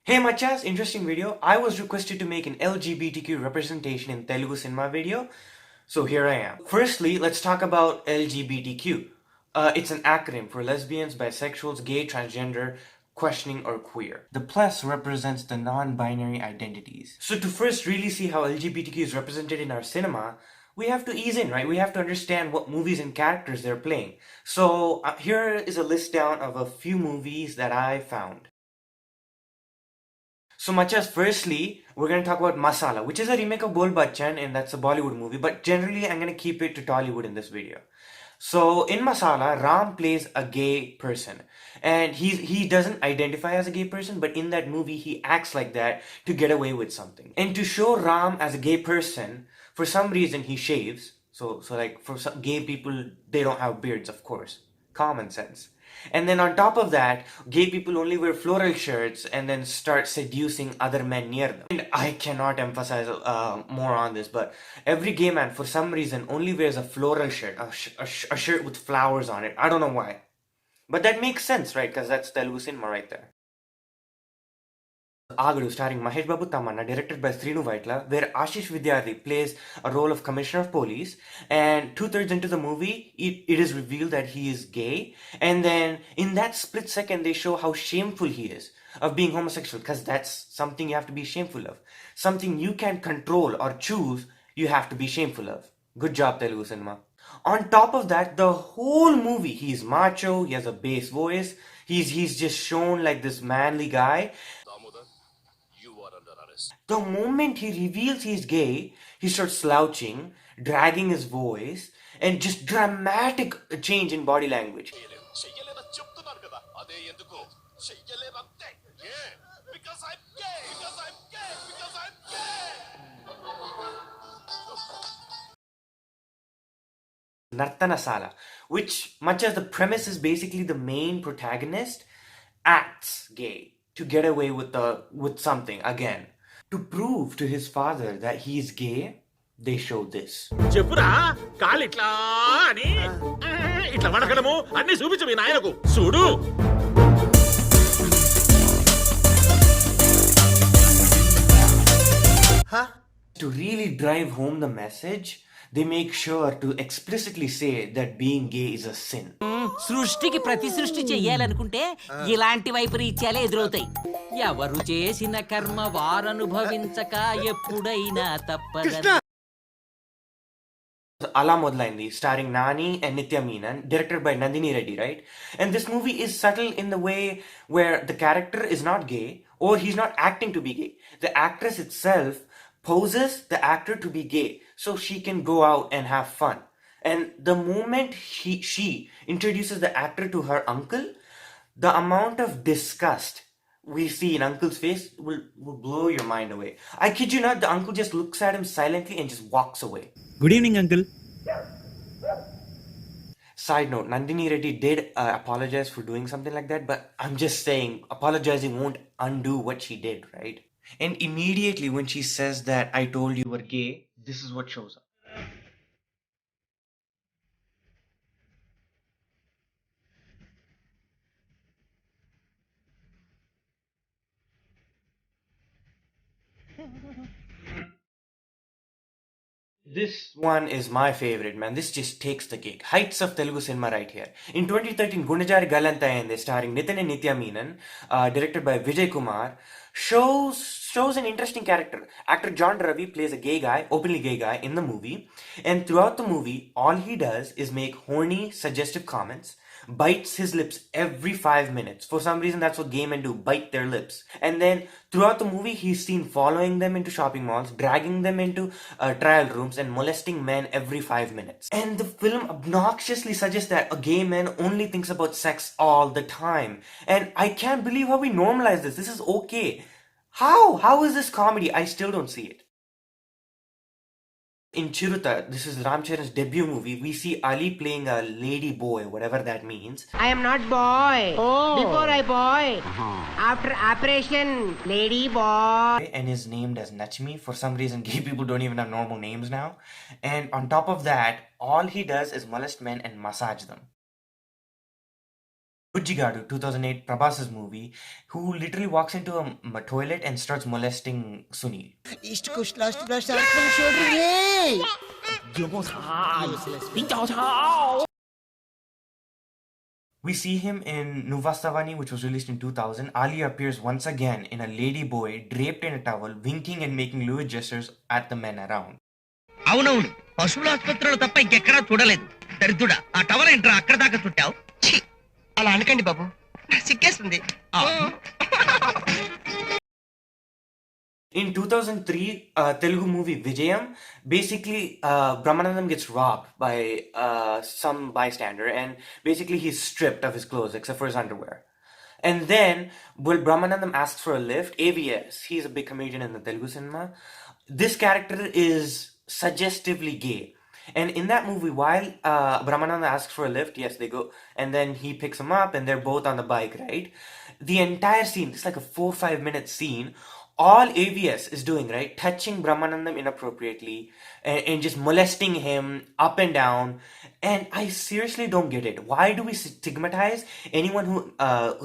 Hey Machas, interesting video. I was requested to make an LGBTQ representation in Telugu cinema video, so here I am. Firstly, let's talk about LGBTQ. It's an acronym for lesbians, bisexuals, gay, transgender, questioning, or queer. The plus represents the non-binary identities. So to first really see how LGBTQ is represented in our cinema, we have to ease in, right? We have to understand what movies and characters they're playing. So here is a list down of a few movies that I found. So much as firstly, we're going to talk about Masala, which is a remake of Bol Bachchan, and that's a Bollywood movie, but generally I'm going to keep it to Tollywood in this video. So in Masala, Ram plays a gay person, and he doesn't identify as a gay person, but in that movie he acts like that to get away with something. And to show Ram as a gay person, for some reason he shaves. So like for some gay people, they don't have beards, of course. Common sense. And then on top of that, gay people only wear floral shirts and then start seducing other men near them. And I cannot emphasize more on this, but every gay man, for some reason, only wears a floral shirt, a shirt with flowers on it. I don't know why. But that makes sense, right? Because that's Telugu cinema right there. Agadu, starring Mahesh Babu Tamanna, directed by Srinu Vaitla, where Ashish Vidyarthi plays a role of Commissioner of Police, and two-thirds into the movie, it is revealed that he is gay, and then in that split second, they show how shameful he is of being homosexual, because that's something you have to be shameful of. Something you can control or choose, you have to be shameful of. Good job, Telugu cinema. On top of that, the whole movie, he's macho, he has a bass voice, he's just shown like this manly guy. The moment he reveals he's gay, he starts slouching, dragging his voice, and just dramatic change in body language. Nartanasala, which, much as the premise is basically the main protagonist, acts gay to get away with something again. To prove to his father that he is gay, they show this. చెప్పురా కాలిట్లా అని ఇట్లా వడకడము అన్ని చూపించు మీ నాయనకు చూడు. To really drive home the message, they make sure to explicitly say that being gay is a sin. సృష్టికి ప్రతి సృష్టి చెయ్యాలనుకుంటే ఇలాంటి వైపరీత్యాలే ఎదురవుతాయి. ఎవరు చేసిన కర్మ వారనుభవించక ఎప్పుడైనా తప్పదు. Ala Modlaindi, starring Nani and Nitya Menon, directed by Nandini Reddy, right? And this movie is subtle in the way where the character is not gay, or he's not acting to be gay. The actress itself poses the actor to be gay so she can go out and have fun. And the moment she introduces the actor to her uncle, the amount of disgust we see in uncle's face will blow your mind away. I kid you not, the uncle just looks at him silently and just walks away. Good evening, uncle. Side note, Nandini Reddy did apologize for doing something like that, but I'm just saying, apologizing won't undo what she did, right? And immediately when she says that I told you were gay, this is what shows up. This one is my favorite, man. This just takes the cake. Heights of Telugu cinema right here. In 2013, Gunajari Galantayande, starring Nitin and Nitya Menon, directed by Vijay Kumar, shows an interesting character. Actor John Ravi plays a gay guy, openly gay guy, in the movie. And throughout the movie, all he does is make horny, suggestive comments, bites his lips every 5 minutes. For some reason, that's what gay men do, bite their lips. And then throughout the movie, he's seen following them into shopping malls, dragging them into trial rooms, and molesting men every 5 minutes. And the film obnoxiously suggests that a gay man only thinks about sex all the time. And I can't believe how we normalize this. This is okay. How? How is this comedy? I still don't see it. In Chiruta, this is Ram Charan's debut movie, we see Ali playing a lady boy, whatever that means. I am not boy. Oh. Before I boy. After operation, lady boy. And is named as Nachmi. For some reason, gay people don't even have normal names now. And on top of that, all he does is molest men and massage them. Bujjigadu, 2008 Prabhas's movie, who literally walks into a toilet and starts molesting Sunil. East Coast last brush article showed hey. We see him in Nuvastavani, which was released in 2000. Ali appears once again in a lady boy draped in a towel, winking and making lewd gestures at the men around. అవునవును పశువుల ఆసుపత్రిలో తప్ప ఇంకెక్కడా చూడలేదు దరిద్రుడా ఆ tower ఏంట్రా అక్కడ దాకా చుట్టావు అలా అనకండి బాబు సిగ్గేస్తుంది In 2003, Telugu movie Vijayam, basically Brahmanandam gets robbed by some bystander, and basically he's stripped of his clothes except for his underwear. And then, when Brahmanandam asks for a lift, AVS, he's a big comedian in the Telugu cinema, this character is suggestively gay. And in that movie, while Brahmananda asks for a lift, yes, they go, and then he picks him up, and they're both on the bike, right? The entire scene, it's like a 4-5 minute scene, all AVS is doing, right? Touching Brahmanandam inappropriately and just molesting him up and down. And I seriously don't get it. Why do we stigmatize anyone who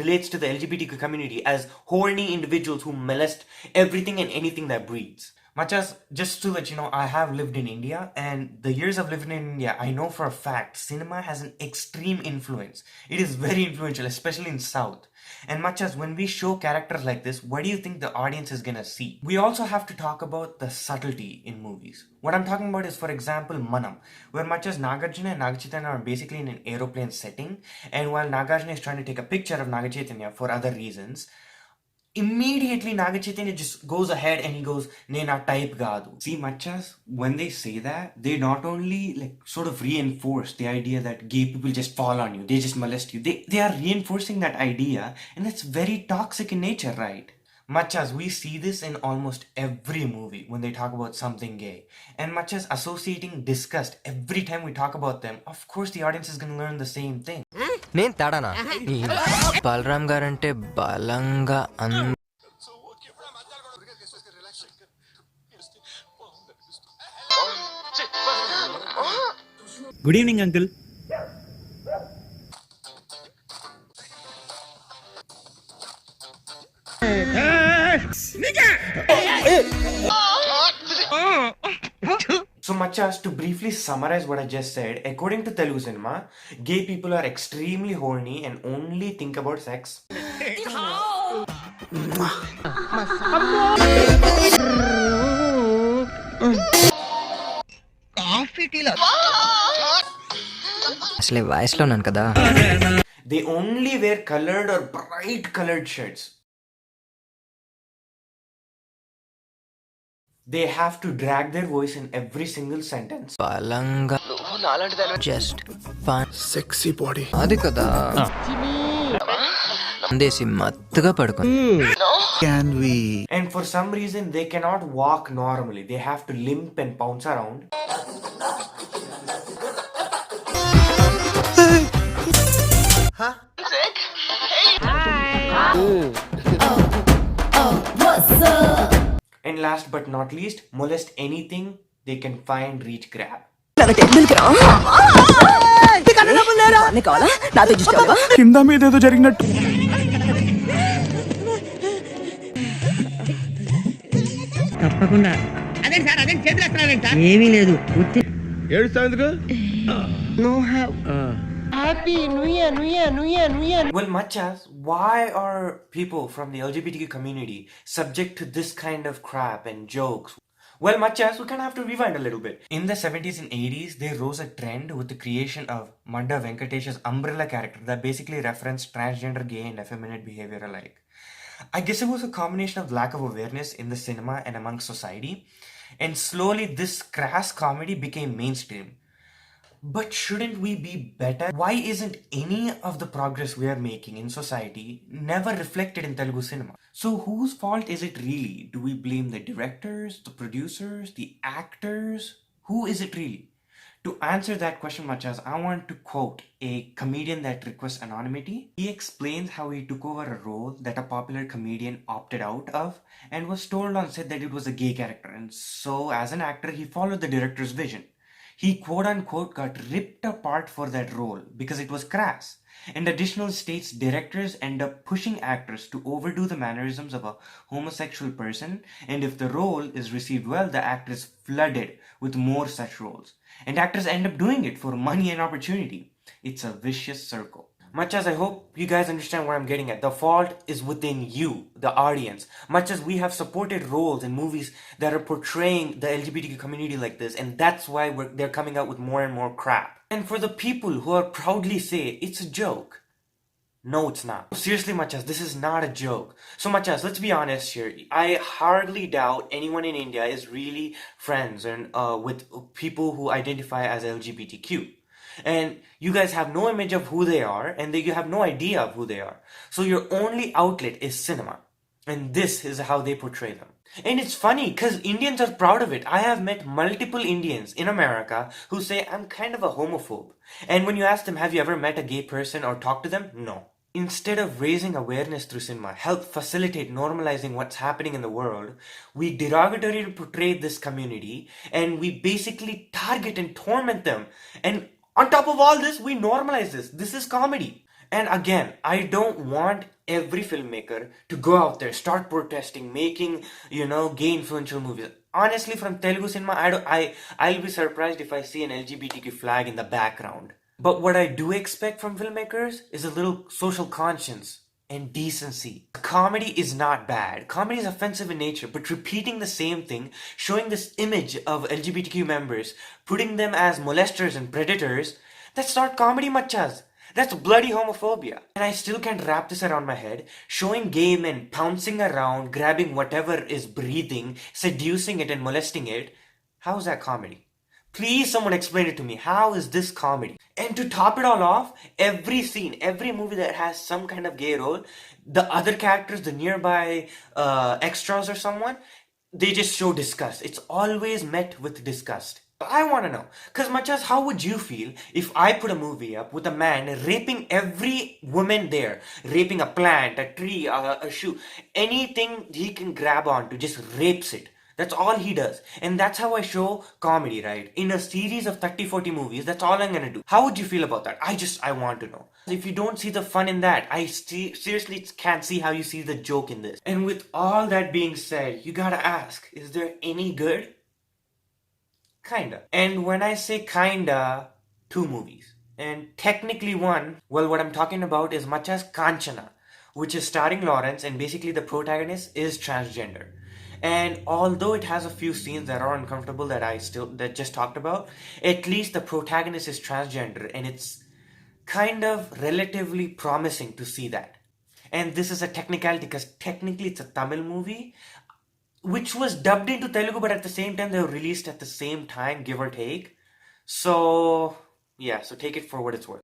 relates to the LGBTQ community as horny individuals who molest everything and anything that breathes? Much as, just to let you know, I have lived in India, and the years I've lived in India, I know for a fact cinema has an extreme influence. It is very influential, especially in South. And much as when we show characters like this, what do you think the audience is gonna see? We also have to talk about the subtlety in movies. What I'm talking about is, for example, Manam, where much as Nagarjuna and Nagachaitanya are basically in an aeroplane setting, and while Nagarjuna is trying to take a picture of Nagachaitanya for other reasons, immediately Nagachaitanya just goes ahead and he goes, Nena type gadu. See, Machas, when they say that, they not only like sort of reinforce the idea that gay people just fall on you, they just molest you. They are reinforcing that idea, and that's very toxic in nature, right? Much as we see this in almost every movie when they talk about something gay. And much as associating disgust every time we talk about them, of course the audience is going to learn the same thing. నేను తేడానా Balram guarantee బలంగా good evening uncle. So much as to briefly summarize what I just said, according to Telugu cinema, gay people are extremely horny and only think about sex. Coffee టీలా అసలే వయసులో ఉన్నాను కదా. They only wear colored or bright colored shirts. They have to drag their voice in every single sentence. బలంగా just fun sexy body అది కదా అందేసి మత్తుగా పడుకుంది. And for some reason, they cannot walk normally. They have to limp and bounce around. And last but not least, molest anything they can find, reach, grab. కింద మీద ఏదో జరిగినట్టు. తప్పకుండా అదే సార్ అదే చేతులు ఎత్తానంట ఏమీ లేదు ఏడుస్తావు ఎందుకు Happy New Year, New Year, New Year, New Year. Well, much as, why are people from the LGBTQ community subject to this kind of crap and jokes? Well, much as, we kind of have to rewind a little bit. In the 70s and 80s, there rose a trend with the creation of Madda Venkatesh's umbrella character that basically referenced transgender, gay, and effeminate behavior alike. I guess it was a combination of lack of awareness in the cinema and amongst society, and slowly this crass comedy became mainstream. But shouldn't we be better? Why isn't any of the progress we are making in society never reflected in Telugu cinema? So whose fault is it really? Do we blame the directors, the producers, the actors? Who is it really? To answer that question, much as I want to quote a comedian that requests anonymity. He explains how he took over a role that a popular comedian opted out of and was told on set that it was a gay character, and so as an actor he followed the director's vision. He quote unquote got ripped apart for that role because it was crass. And additional states directors end up pushing actors to overdo the mannerisms of a homosexual person, and if the role is received well, the actor is flooded with more such roles. And actors end up doing it for money and opportunity. It's a vicious circle. Much as I hope you guys understand where I'm getting at, the fault is within you, the audience. Much as we have supported roles in movies that are portraying the LGBTQ community like this, and that's why they're coming out with more and more crap. And for the people who are proudly say it's a joke, no, it's not. Seriously, Machas, this is not a joke. So, Machas, let's be honest here. I hardly doubt anyone in India is really friends and with people who identify as LGBTQ. And you guys have no image of who they are, and you have no idea of who they are. So your only outlet is cinema. And this is how they portray them. And it's funny because Indians are proud of it. I have met multiple Indians in America who say, I'm kind of a homophobe. And when you ask them, have you ever met a gay person or talked to them? No. Instead of raising awareness through cinema, help facilitate normalizing what's happening in the world, we derogatorily portray this community and we basically target and torment them. And on top of all this, we normalize this. This is comedy. And again, I don't want every filmmaker to go out there, start protesting, making, gay influential movies. Honestly, from Telugu cinema, I'll be surprised if I see an LGBTQ flag in the background. But what I do expect from filmmakers is a little social conscience and decency. Comedy is not bad. Comedy is offensive in nature, but repeating the same thing, showing this image of LGBTQ members, putting them as molesters and predators, that's not comedy, Machas. That's bloody homophobia. And I still can't wrap this around my head. Showing gay men pouncing around, grabbing whatever is breathing, seducing it and molesting it. How is that comedy? Please someone explain it to me. How is this comedy? And to top it all off, every scene, every movie that has some kind of gay role, the other characters, the nearby extras or someone, they just show disgust. It's always met with disgust. I want to know, because Machas, how would you feel if I put a movie up with a man raping every woman there, raping a plant, a tree, a shoe, anything he can grab onto, just rapes it. That's all he does. And that's how I show comedy, right? In a series of 30-40 movies, that's all I'm gonna do. How would you feel about that? I want to know. If you don't see the fun in that, I seriously can't see how you see the joke in this. And with all that being said, you gotta ask, is there any good? Kinda. And when I say kinda, 2 movies. And technically one, well, what I'm talking about is much as Kanchana, which is starring Lawrence, and basically the protagonist is transgender. And although it has a few scenes that are uncomfortable that just talked about, at least the protagonist is transgender, and it's kind of relatively promising to see that. And this is a technicality because technically it's a Tamil movie, which was dubbed into Telugu, but at the same time they were released at the same time, give or take. So yeah, so take it for what it's worth.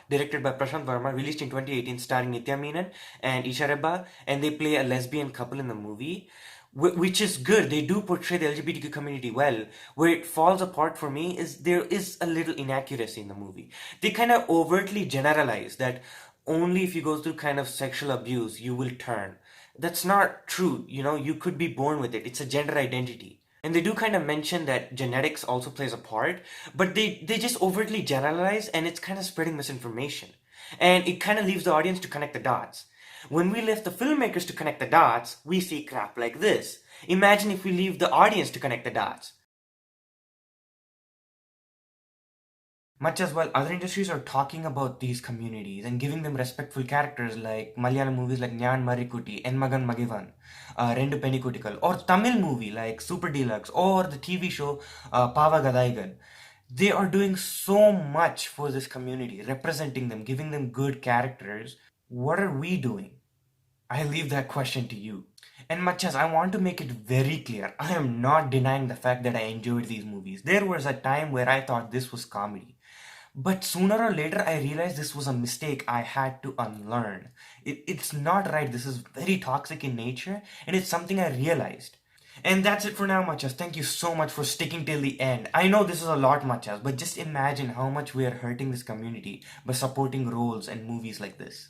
Directed by Prashant Verma, released in 2018, starring Nitya Menon and Isha Rebba, and they play a lesbian couple in the movie, which is good. They do portray the LGBTQ community well. Where it falls apart for me is there is a little inaccuracy in the movie. They kind of overtly generalize that only if you go through kind of sexual abuse, you will turn. That's not true. You could be born with it. It's a gender identity. And they do kind of mention that genetics also plays a part, but they just overtly generalize, and it's kind of spreading misinformation. And it kind of leaves the audience to connect the dots. When we left the filmmakers to connect the dots, we see crap like this. Imagine if we leave the audience to connect the dots. Much as while other industries are talking about these communities and giving them respectful characters like Malayalam movies like Nyan Marikuti, En Magan Magivan, Rendu Penikutikal, or Tamil movie like Super Deluxe, or the TV show Pava Gadaigan, they are doing so much for this community, representing them, giving them good characters. What are we doing? I leave that question to you. And much as I want to make it very clear, I am not denying the fact that I enjoyed these movies. There was a time where I thought this was comedy. But sooner or later, I realized this was a mistake I had to unlearn. It's not right. This is very toxic in nature, and it's something I realized. And that's it for now, Machas. Thank you so much for sticking till the end. I know this is a lot, Machas, but just imagine how much we are hurting this community by supporting roles and movies like this.